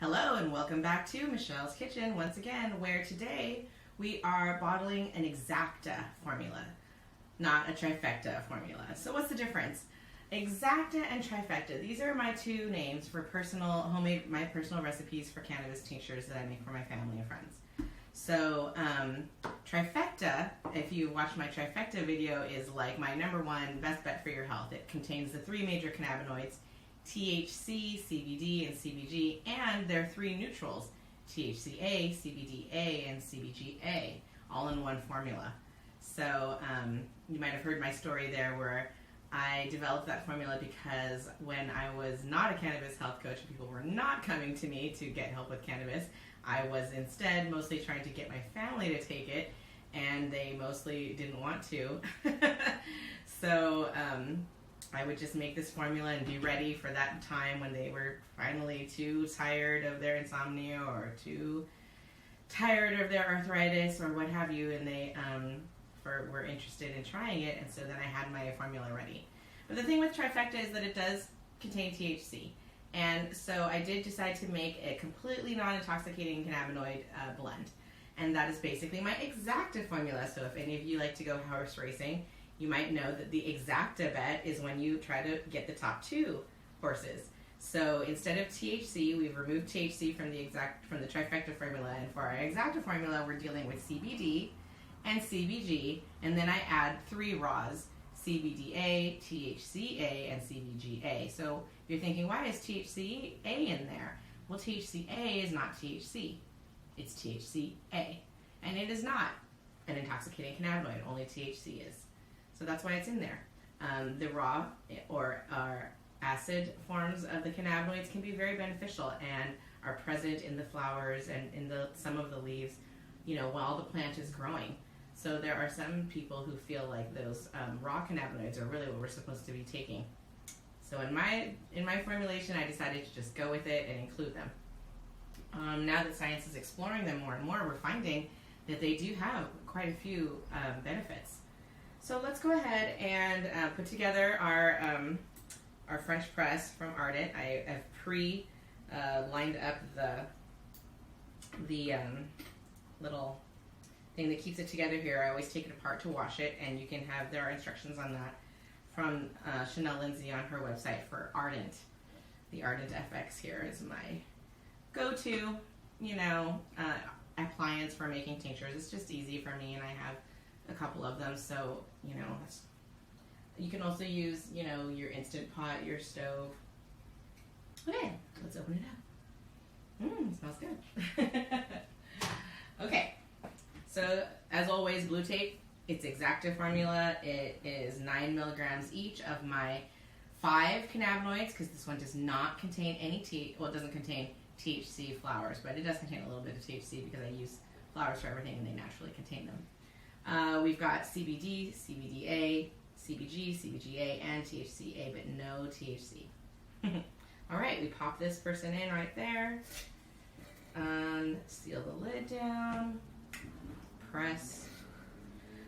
Hello and welcome back to Michelle's Kitchen once again, where today we are bottling an Exacta formula, not a trifecta formula. So what's the difference? Exacta and trifecta, these are my two names for my personal recipes for cannabis tinctures that I make for my family and friends. So trifecta, if you watch my trifecta video, is like my number one best bet for your health. It contains the three major cannabinoids, THC, CBD, and CBG, and their three neutrals, THCA, CBDA, and CBGA, all in one formula. So you might have heard my story there where I developed that formula because when I was not a cannabis health coach and people were not coming to me to get help with cannabis, I was instead mostly trying to get my family to take it, and they mostly didn't want to. So I would just make this formula and be ready for that time when they were finally too tired of their insomnia or too tired of their arthritis or what have you, and they were interested in trying it, and so then I had my formula ready. But the thing with trifecta is that it does contain THC, and so I did decide to make a completely non-intoxicating cannabinoid blend, and that is basically my Exacta formula. So if any of you like to go horse racing, you might know that the Exacta bet is when you try to get the top two horses. So instead of THC, we've removed THC from the trifecta formula, and for our Exacta formula, we're dealing with CBD and CBG, and then I add three raws: CBDA, THCA, and CBGA. So if you're thinking, why is THCA in there? Well, THCA is not THC, it's THCA, and it is not an intoxicating cannabinoid. Only THC is. So that's why it's in there. The raw or acid forms of the cannabinoids can be very beneficial and are present in the flowers and in some of the leaves, while the plant is growing. So there are some people who feel like those raw cannabinoids are really what we're supposed to be taking. So in my formulation, I decided to just go with it and include them. Now that science is exploring them more and more, we're finding that they do have quite a few benefits. So let's go ahead and put together our French press from Ardent. I have lined up the little thing that keeps it together here. I always take it apart to wash it, and there are instructions on that from Chanel Lindsay on her website for Ardent. The Ardent FX here is my go-to, appliance for making tinctures. It's just easy for me, and I have a couple of them, so you can also use your Instant Pot, your stove. Okay, let's open it up. It smells good. Okay, so as always, blue tape. It's Exacta formula. It is 9 milligrams each of my 5 cannabinoids, because this one does not contain any it doesn't contain THC flowers, but it does contain a little bit of THC because I use flowers for everything and they naturally contain them. We've got CBD, CBDA, CBG, CBGA, and THCA, but no THC. All right, we pop this person in right there. Seal the lid down. Press.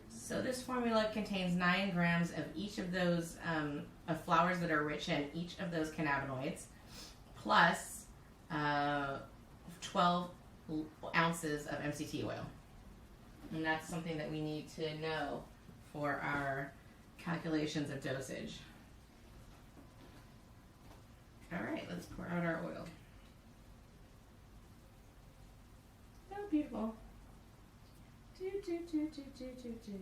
So this formula contains 9 grams of each of those of flowers that are rich in each of those cannabinoids, plus 12 ounces of MCT oil. And that's something that we need to know for our calculations of dosage. All right, let's pour out our oil. Oh, beautiful. Do, do, do, do, do, do, do.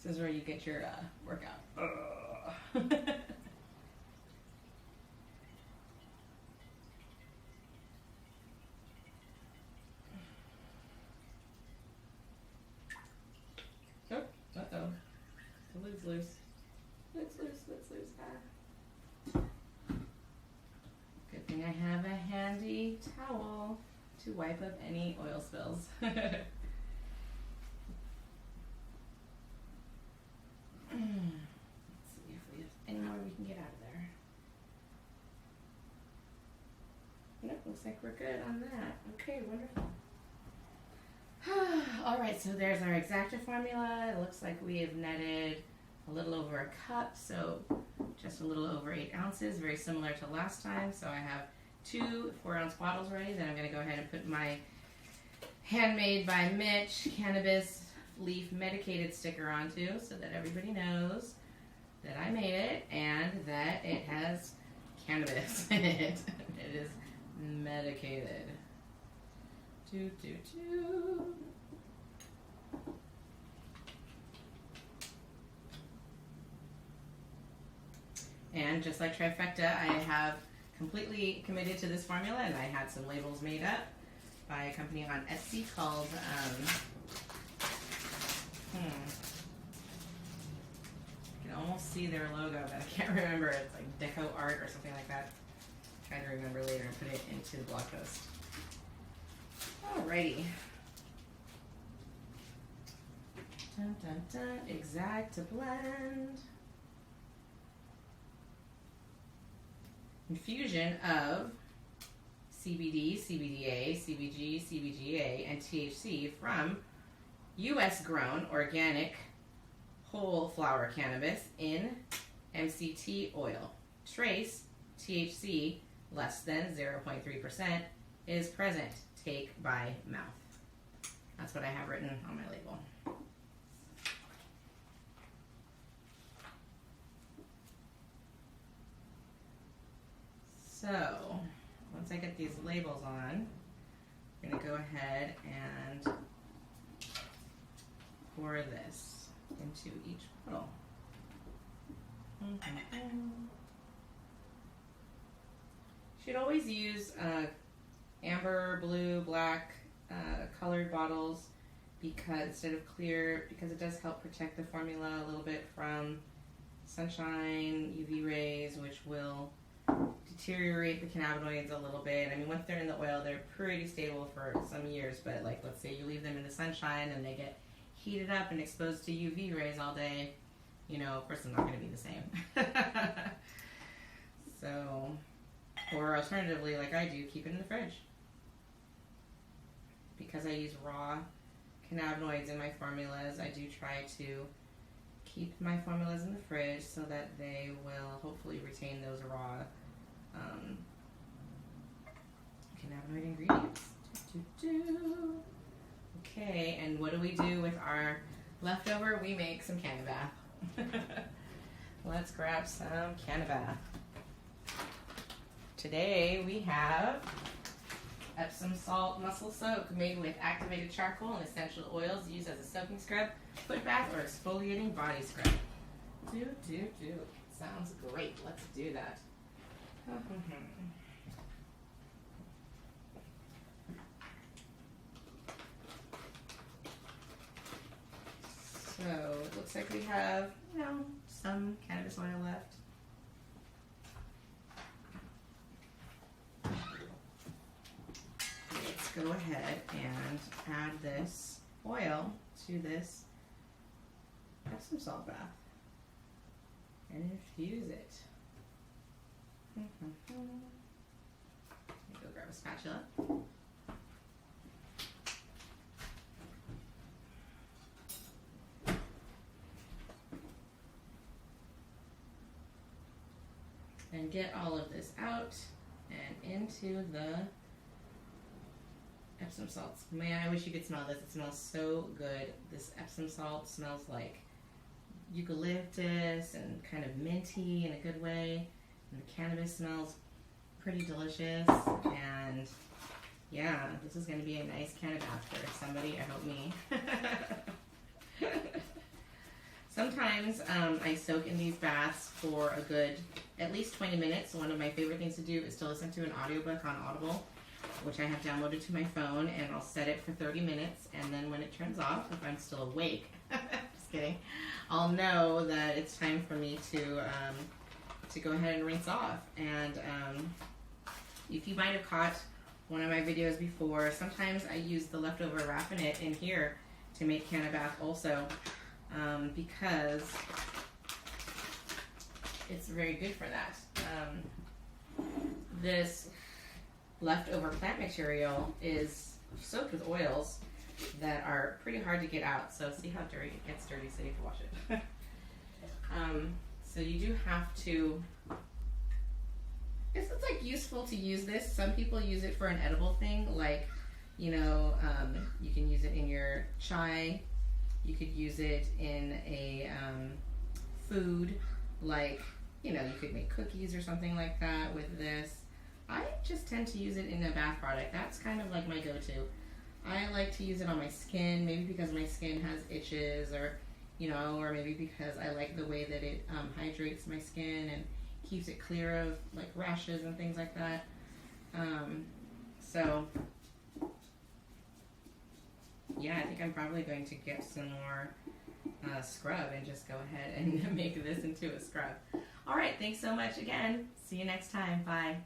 This is where you get your workout. Oh, uh-oh. The lid's loose. Lid's loose. Good thing I have a handy towel to wipe up any oil spills. Let's see if we have any more we can get out of there. looks like we're good on that. Okay, wonderful. All right, so there's our Exacta formula. It looks like we have netted a little over a cup, so just a little over 8 ounces, very similar to last time. So I have 2 4-ounce bottles ready. Then I'm going to go ahead and put my Handmade by Mitch cannabis leaf medicated sticker onto, so that everybody knows that I made it and that it has cannabis in it. It is medicated. And just like Trifecta, I have completely committed to this formula, and I had some labels made up by a company on Etsy called, I can almost see their logo, but I can't remember. It's like Deco Art or something like that. Try to remember later and put it into the blog post. Alrighty. Dun dun dun. Exacta blend. Infusion of CBD, CBDA, CBG, CBGA, and THC from U.S. grown organic whole flower cannabis in MCT oil. Trace THC less than 0.3% is present. Take by mouth. That's what I have written on my label. So, once I get these labels on, I'm going to go ahead and pour this into each bottle. Should always use amber, blue, black colored bottles because instead of clear, because it does help protect the formula a little bit from sunshine, UV rays, which will deteriorate the cannabinoids a little bit. I mean, once they're in the oil, they're pretty stable for some years, but like, let's say you leave them in the sunshine and they get heated up and exposed to UV rays all day, you know, of course they're not going to be the same. So, or alternatively, like I do, keep it in the fridge. Because I use raw cannabinoids in my formulas, I do try to keep my formulas in the fridge so that they will hopefully retain those raw cannabinoid ingredients. Okay, and what do we do with our leftover? We make some Cannabath. Let's grab some Cannabath. Today we have Epsom salt muscle soak made with activated charcoal and essential oils used as a soaking scrub, foot bath, or exfoliating body scrub. Sounds great. Let's do that. So it looks like we have, you know, some cannabis oil left. Let's go ahead and add this oil to this Epsom salt bath and infuse it. Let me go grab a spatula. And get all of this out and into the Epsom salts. Man, I wish you could smell this. It smells so good. This Epsom salt smells like eucalyptus and kind of minty in a good way. And the cannabis smells pretty delicious. And yeah, this is going to be a nice Cannabath for somebody. I hope me. Sometimes I soak in these baths for a good at least 20 minutes. One of my favorite things to do is to listen to an audiobook on Audible, which I have downloaded to my phone, and I'll set it for 30 minutes, and then when it turns off, if I'm still awake, just kidding, I'll know that it's time for me to go ahead and rinse off. And if you might have caught one of my videos before, sometimes I use the leftover raffinate in here to make Cannabath also, because it's very good for that. This leftover plant material is soaked with oils that are pretty hard to get out. So see how dirty it gets dirty, so you have to wash it. So you do have to, it's like useful to use this. Some people use it for an edible thing, like, you know, you can use it in your chai. You could use it in a food, like, you know, you could make cookies or something like that with this. I just tend to use it in a bath product. That's kind of like my go-to. I like to use it on my skin, maybe because my skin has itches, or, you know, or maybe because I like the way that it hydrates my skin and keeps it clear of like rashes and things like that. So yeah, I think I'm probably going to get some more scrub and just go ahead and make this into a scrub. All right, thanks so much again. See you next time. Bye.